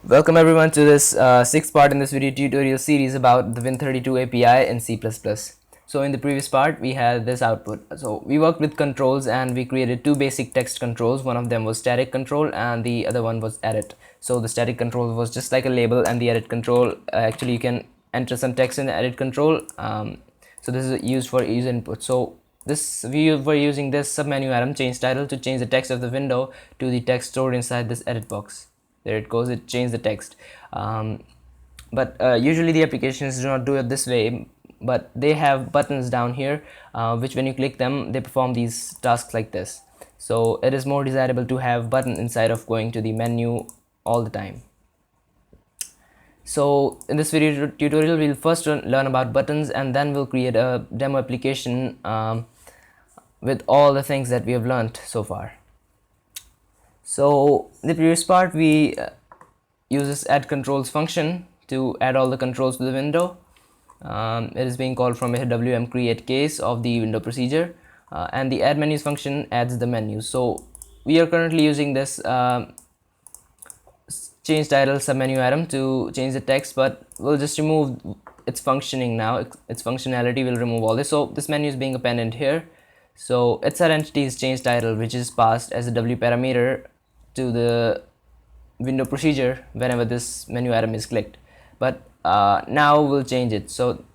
Welcome everyone to this sixth part in this video tutorial series about the Win32 API in C++. So in the previous part we had this output. So we worked with controls and we created two basic text controls. One of them was static control and the other one was edit. So the static control was just like a label, and the edit control actually you can enter some text in the edit control. So this is used for user input. So we were using this submenu item change title to change the text of the window to the text stored inside this edit box. There it goes, it changed the text. But usually the applications do not do it this way, but they have buttons down here which when you click them they perform these tasks like this. So it is more desirable to have button inside of going to the menu all the time. So in this video tutorial we'll first learn about buttons, and then we'll create a demo application with all the things that we have learned so far. So in the previous part we use this add controls function to add all the controls to the window. It is being called from a wm create case of the window procedure, and the add menus function adds the menus. So we are currently using this change title submenu item to change the text, but we'll just remove its functioning now. Its functionality will remove all this. So this menu is being appended here. So its identity is change title, which is passed as a w parameter to the window procedure whenever this menu item is clicked. But now we'll change it. So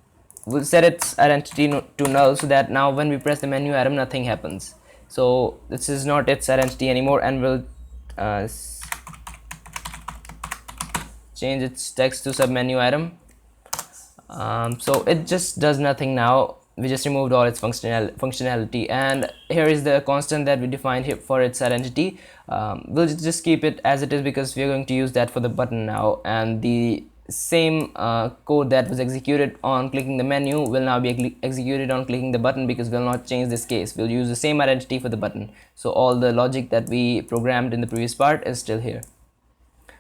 we'll set its identity to null, so that now when we press the menu item nothing happens. So this is not its identity anymore, and we'll change its text to submenu item. So it just does nothing now. We just removed all its functionality, and here is the constant that we defined here for its identity. We'll just keep it as it is because we are going to use that for the button now, and the same code that was executed on clicking the menu will now be executed on clicking the button, because we'll not change this case. We'll use the same identity for the button. So all the logic that we programmed in the previous part is still here.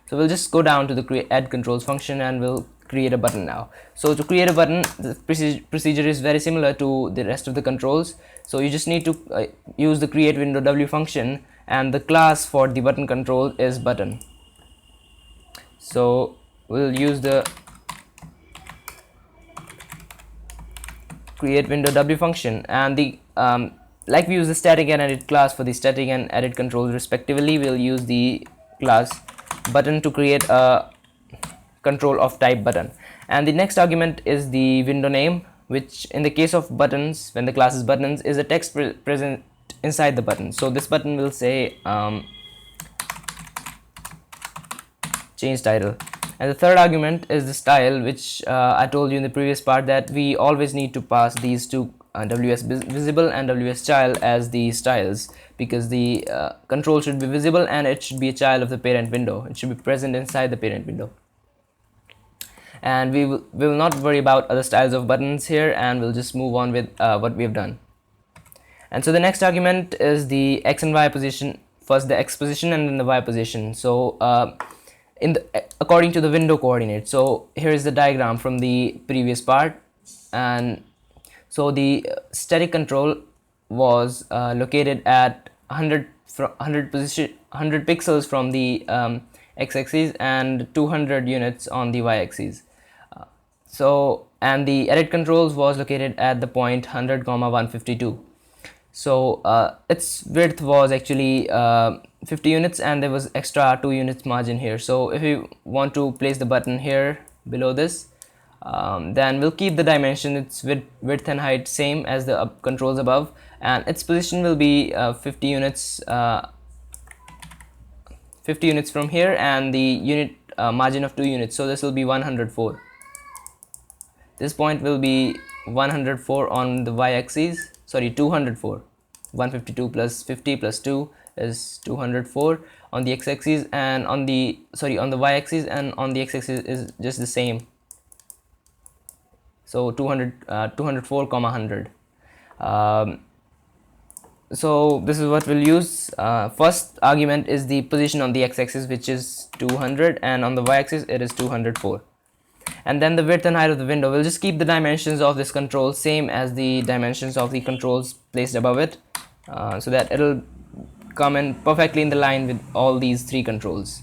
So we'll just go down to the add controls function and we'll create a button now. So to create a button, the procedure is very similar to the rest of the controls. So you just need to use the create window w function, and the class for the button control is button. So we'll use the create window w function, and the like we use the static and edit class for the static and edit controls respectively, we'll use the class button to create a control of type button. And the next argument is the window name, which in the case of buttons, when the class is buttons, is a text present inside the button. So this button will say change title. And the third argument is the style, which I told you in the previous part that we always need to pass these two ws visible and ws child as the styles, because the control should be visible and it should be a child of the parent window. It should be present inside the parent window. And we will not worry about other styles of buttons here, and we'll just move on with what we have done. And so the next argument is the x and y position. First the x position and then the y position. So according to the window coordinate. So here is the diagram from the previous part. And so the static control was located at 100 pixels from the x-axis and 200 units on the y-axis. And the edit controls was located at the point 100, 152. So its width was actually 50 units, and there was extra 2 units margin here. So if you want to place the button here below this, then we'll keep the dimension, its width and height same as the controls above, and its position will be 50 units from here, and the unit margin of 2 units. So this will be 104. This point will be 104 on the y-axis, sorry 204. 152 plus 50 plus 2 is 204 on the x-axis, and on the y-axis, and on the x-axis is just the same. So 204, 100. So this is what we'll use. First argument is the position on the x-axis, which is 200, and on the y-axis it is 204. And then the width and height of the window, we'll just keep the dimensions of this control same as the dimensions of the controls placed above it, so that it'll come in perfectly in the line with all these three controls.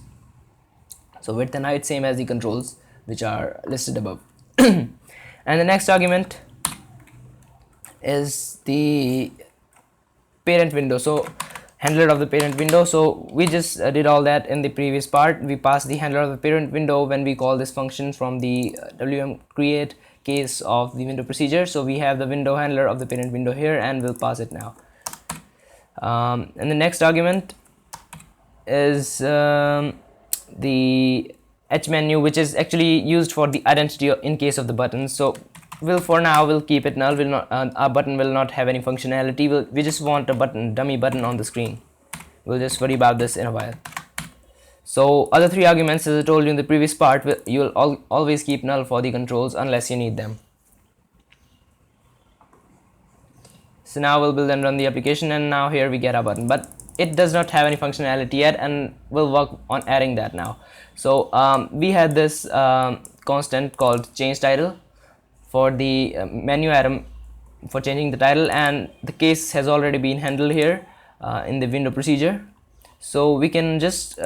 So width and height same as the controls which are listed above. And the next argument is the parent window, so handler of the parent window. So we just did all that in the previous part. We passed the handler of the parent window when we call this function from the wm create case of the window procedure. So we have the window handler of the parent window here, and we'll pass it now. And the next argument is the h menu, which is actually used for the identity in case of the buttons. So we'll keep it null. Our button will not have any functionality. We just want a dummy button on the screen. We'll just worry about this in a while. So other three arguments, as I told you in the previous part, you'll always keep null for the controls unless you need them. So now we'll build and run the application, and now here we get our button, but it does not have any functionality yet, and we'll work on adding that now. So we had this constant called change title for the menu item for changing the title, and the case has already been handled here in the window procedure. So we can just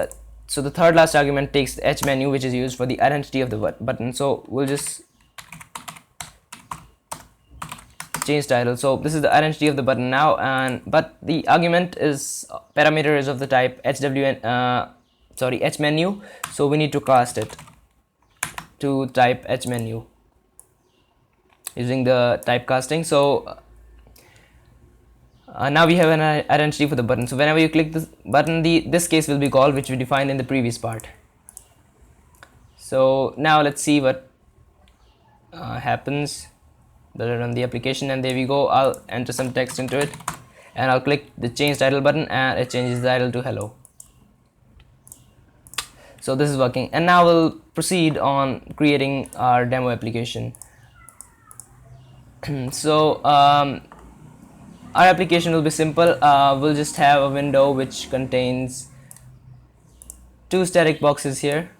so the third last argument takes the h menu, which is used for the identity of the button. So we'll just change title. So this is the identity of the button now, but the argument is parameter is of the type h menu, so we need to cast it to type h menu using the typecasting. So now we have an identity for the button. So whenever you click this button, this case will be called, which we defined in the previous part. So now let's see what happens. Better run the application, and there we go. I'll enter some text into it, and I'll click the change title button, and it changes the title to hello. So this is working, and now we'll proceed on creating our demo application. So our application will be simple. We'll just have a window which contains two static boxes here,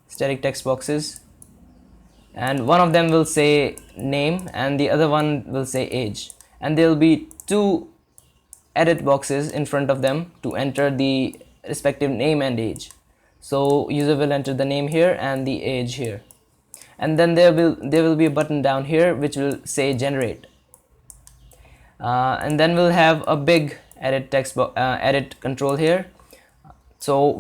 static text boxes, and one of them will say name and the other one will say age, and there will be two edit boxes in front of them to enter the respective name and age. So user will enter the name here and the age here, and then there will be a button down here which will say generate, and then we'll have a big edit edit control here. So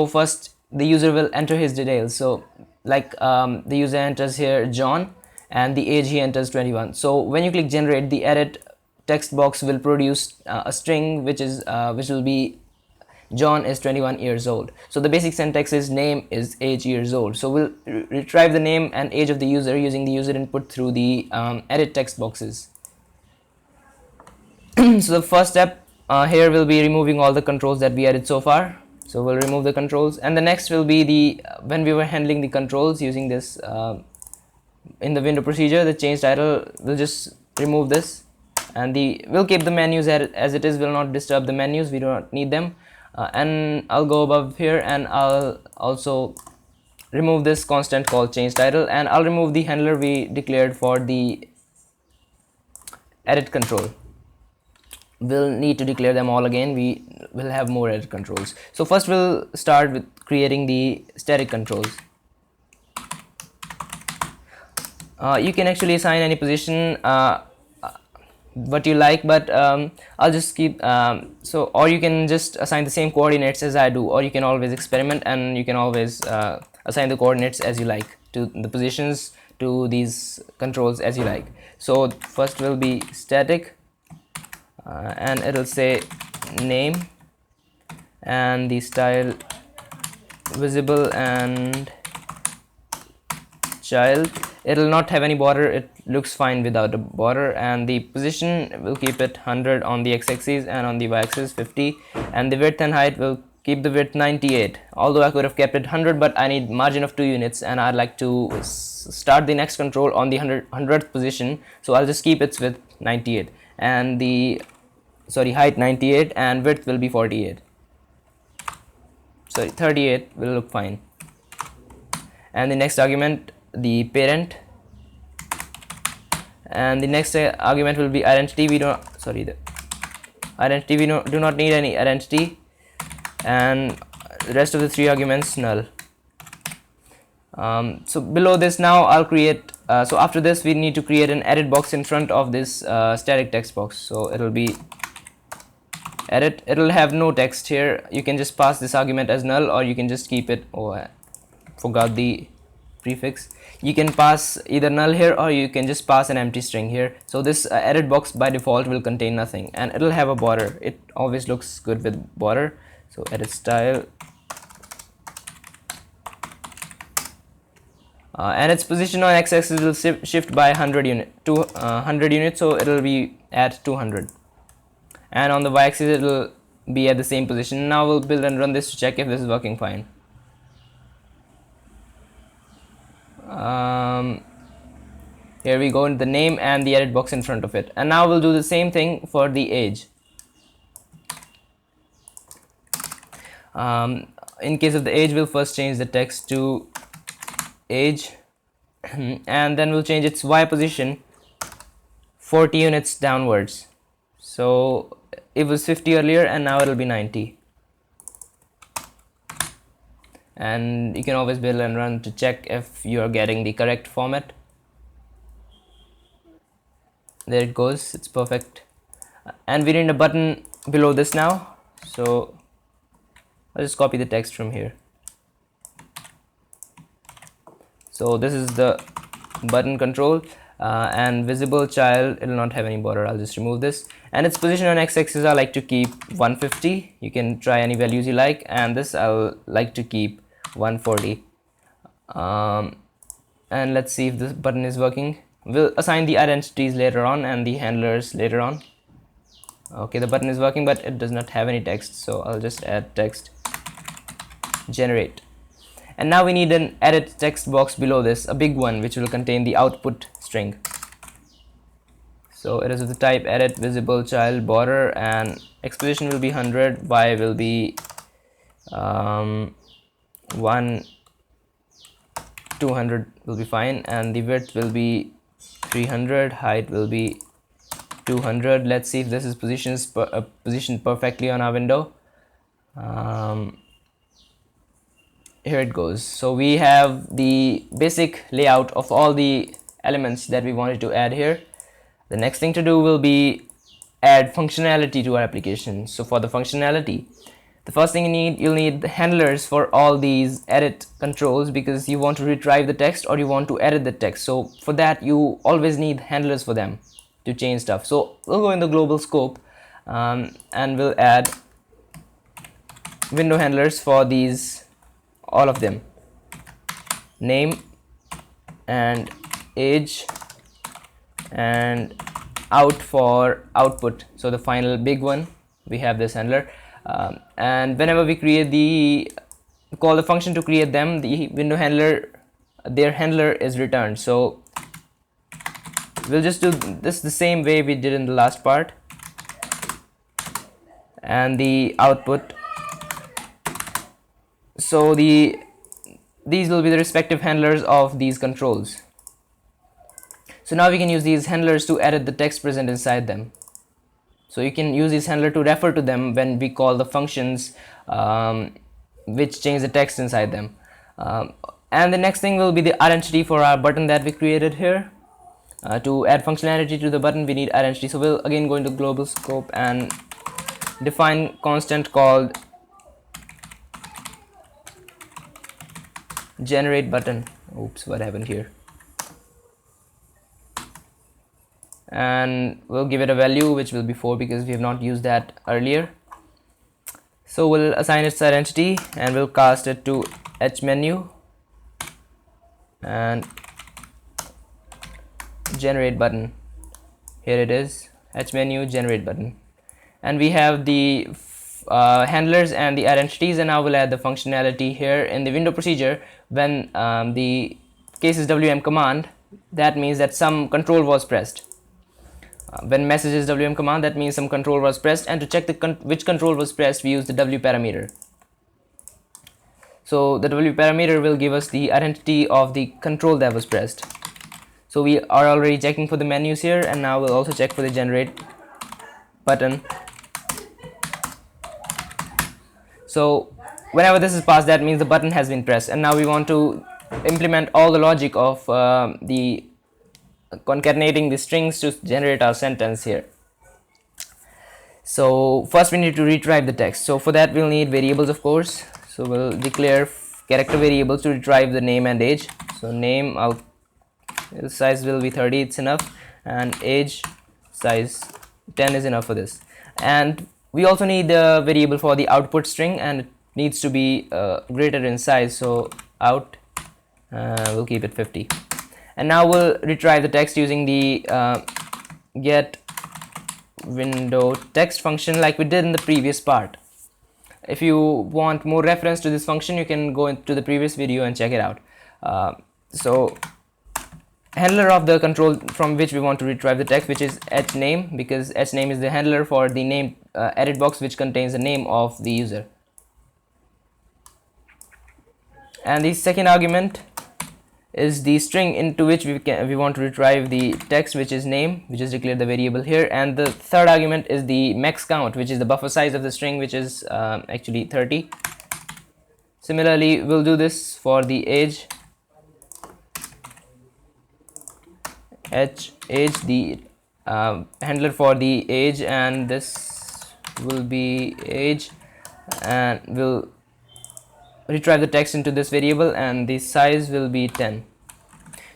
first the user will enter his details. So like the user enters here John, and the age he enters 21. So when you click generate, the edit text box will produce a string which will be John is 21 years old. So the basic syntax is name is age years old. So we'll retrieve the name and age of the user using the user input through the edit text boxes. So the first step here will be removing all the controls that we added so far. So we'll remove the controls, and the next will be when we were handling the controls using this in the window procedure, the change title, we'll just remove this, and we'll keep the menus as it is. Will not disturb the menus, we do not need them. And I'll go above here, and I'll also remove this constant called change title, and I'll remove the handler we declared for the edit control. We'll need to declare them all again. We will have more edit controls. So first we'll start with creating the static controls. You can actually assign any position what you like, but I'll just keep or you can just assign the same coordinates as I do, or you can always experiment and you can always assign the coordinates as you like to the positions to these controls as you like. So first will be static, and it'll say name and the style visible and child. It'll not have any border, it looks fine without a border, and the position will keep it 100 on the x-axis and on the y-axis 50, and the width and height will keep the width 98, although I could have kept it 100, but I need margin of 2 units and I'd like to start the next control on the 100th position, so I'll just keep its width 98 and the height 98, and width will be 48. 38 will look fine. And the next argument, the parent, and the next argument will be identity. We don't the identity, we do not need any identity, and the rest of the 3 arguments null. So below this now I'll create, so after this we need to create an edit box in front of this static text box. So it'll be edit, it'll have no text here. You can just pass this argument as null, or you can just keep it, oh I forgot the prefix. You can pass either null here, or you can just pass an empty string here. So this edit box by default will contain nothing, and it'll have a border. It always looks good with border. So edit style, and its position on x-axis will shift by 100 units, so it'll be at 200, and on the y-axis it'll be at the same position. Now we'll build and run this to check if this is working fine. Here we go, in the name and the edit box in front of it, and now we'll do the same thing for the age. In case of the age, we'll first change the text to age and then we'll change its y position 40 units downwards. So it was 50 earlier and now it'll be 90. And you can always build and run to check if you are getting the correct format. There it goes, it's perfect. And we need a button below this now, so I'll just copy the text from here. So this is the button control, and visible child, it will not have any border. I'll just remove this, and its position on x-axis I like to keep 150. You can try any values you like, and this I'll like to keep 140. And let's see if this button is working. We'll assign the identities later on and the handlers later on. Okay, the button is working, but it does not have any text, so I'll just add text, generate. And now we need an edit text box below this, a big one, which will contain the output string. So it is of the type edit visible child border, and x position will be 100, y will be 1, 200 will be fine, and the width will be 300, height will be 200. Let's see if this is positioned perfectly on our window. Here it goes. So we have the basic layout of all the elements that we wanted to add here. The next thing to do will be add functionality to our application. So for the functionality, the first thing you'll need the handlers for all these edit controls, because you want to retrieve the text or you want to edit the text. So for that you always need handlers for them to change stuff. So we'll go in the global scope, and we'll add window handlers for these, all of them, name and age and out for output. So the final big one, we have this handler, and whenever we call the function to create them, the window handler, their handler is returned. So we'll just do this the same way we did in the last part, and the output. So these will be the respective handlers of these controls. So now we can use these handlers to edit the text present inside them. So you can use this handler to refer to them when we call the functions which change the text inside them. And the next thing will be the identity for our button that we created here. To add functionality to the button, we need identity. So we'll again go into global scope and define constant called generate button. Oops, what happened here? And we'll give it a value which will be 4 because we have not used that earlier. So we'll assign its identity and we'll cast it to h menu and generate button. Here it is, h menu, generate button, and we have the handlers and the identities. And now we'll add the functionality here in the window procedure. When the case is wm command, that means that some control was pressed. When message is wm command, that means some control was pressed, and to check which control was pressed, we use the w parameter. So the w parameter will give us the identity of the control that was pressed. So we are already checking for the menus here, and now we'll also check for the generate button. So whenever this is passed, that means the button has been pressed. And now we want to implement all the logic of the concatenating the strings to generate our sentence here. So first we need to retrieve the text. So for that we'll need variables, of course. So we'll declare character variables to retrieve the name and age. So name, the size will be 30, it's enough, and age size 10 is enough for this. And we also need a variable for the output string, and it needs to be greater in size. So out, we'll keep it 50. And now we'll retrieve the text using the get window text function like we did in the previous part. If you want more reference to this function, you can go into the previous video and check it out. So handler of the control from which we want to retrieve the text, which is hname, because hname is the handler for the name edit box which contains the name of the user. And the second argument is the string into which we want to retrieve the text, which is name, which is declared the variable here. And the third argument is the max count, which is the buffer size of the string, which is actually 30. Similarly, we'll do this for the age, age, the handler for the age, and this will be age, and we'll retrieve the text into this variable, and the size will be 10.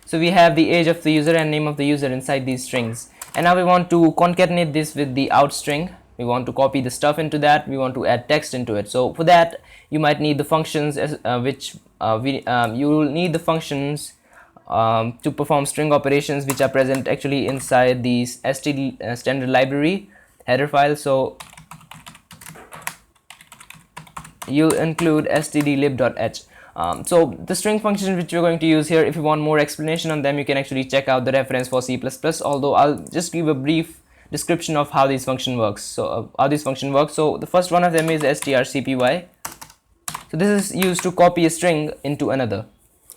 So we have the age of the user and name of the user inside these strings. And now we want to concatenate this with the out string. We want to copy the stuff into that. We want to add text into it. So for that, you might need the functions you will need the functions to perform string operations, which are present actually inside the std standard library header file. So you'll include stdlib.h. So the string functions which we're going to use here, if you want more explanation on them, you can actually check out the reference for C++, although I'll just give a brief description of how these function works. So So the first one of them is strcpy. So this is used to copy a string into another.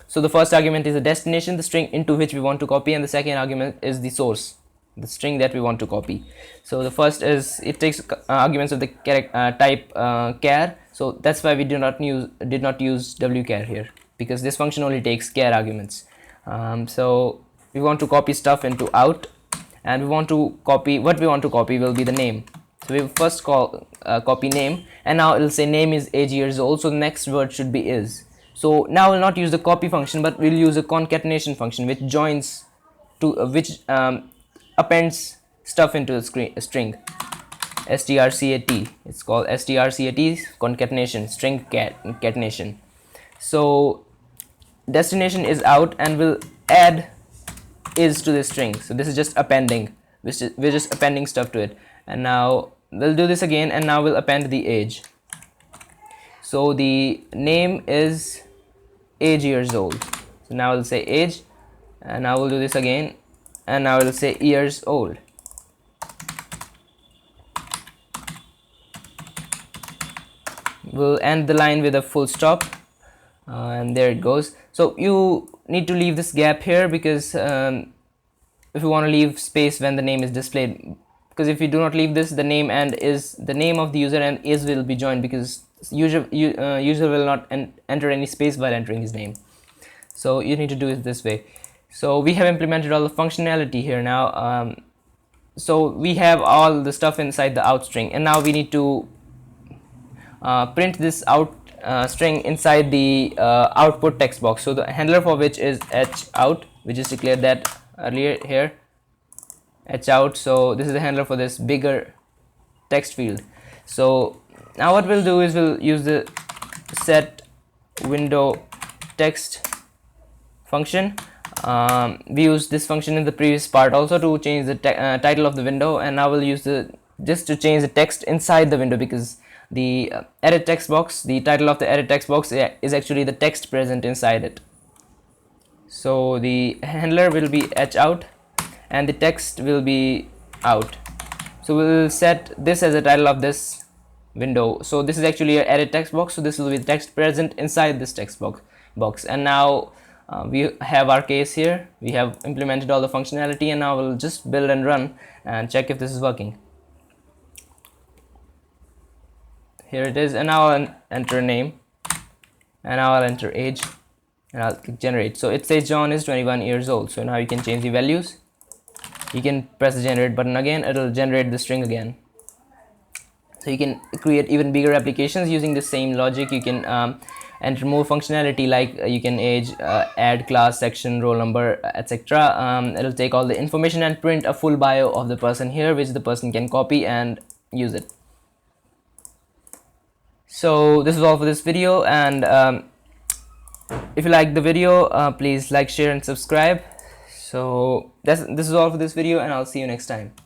So the first argument is the destination, the string into which we want to copy, and the second argument is the source, the string that we want to copy. So the first is, it takes arguments of the type char. So that's why we did not use wchar here, because this function only takes char arguments. So we want to copy stuff into out, and we want to copy, what we want to copy will be the name. So we will first copy name, and now it will say name is age years old, so the next word should be is. So now we'll not use the copy function, but we'll use a concatenation function which joins to which appends stuff into a string. strcat, it's called strcat concatenation, string concatenation. So destination is out, and we'll add is to the string. So this is just appending, we're just appending stuff to it. And now we'll do this again, and now we'll append the age. So the name is age years old. So now we'll say age, and now we'll do this again, and now we'll say years old. We'll end the line with a full stop, and there it goes. So you need to leave this gap here, because if you want to leave space when the name is displayed, because if you do not leave this, the name and is, the name of the user and is will be joined, because user will not enter any space while entering his name. So you need to do it this way. So we have implemented all the functionality here now. So we have all the stuff inside the out string, and now we need to print this out string inside the output text box. So the handler for which is hout, which is declared that earlier here, hout. So this is the handler for this bigger text field. So now what we'll do is we'll use the set window text function. We used this function in the previous part also to change the title of the window, and now we'll use just to change the text inside the window, because the edit text box, the title of the edit text box is actually the text present inside it. So the handler will be hout, and the text will be out. So we'll set this as a title of this window. So this is actually an edit text box, so this will be the text present inside this text box. And now we have our case here. We have implemented all the functionality, and now we'll just build and run and check if this is working. Here it is, and now I'll enter name. and now I'll enter age and I'll click generate. So it says John is 21 years old. So now you can change the values. You can press the generate button again, it'll generate the string again. So you can create even bigger applications using the same logic. You can enter more functionality, like you can add class, section, roll number, etc. It'll take all the information and print a full bio of the person here, which the person can copy and use it. So this is all for this video, and if you like the video, please like, share and subscribe. So this is all for this video, and I'll see you next time.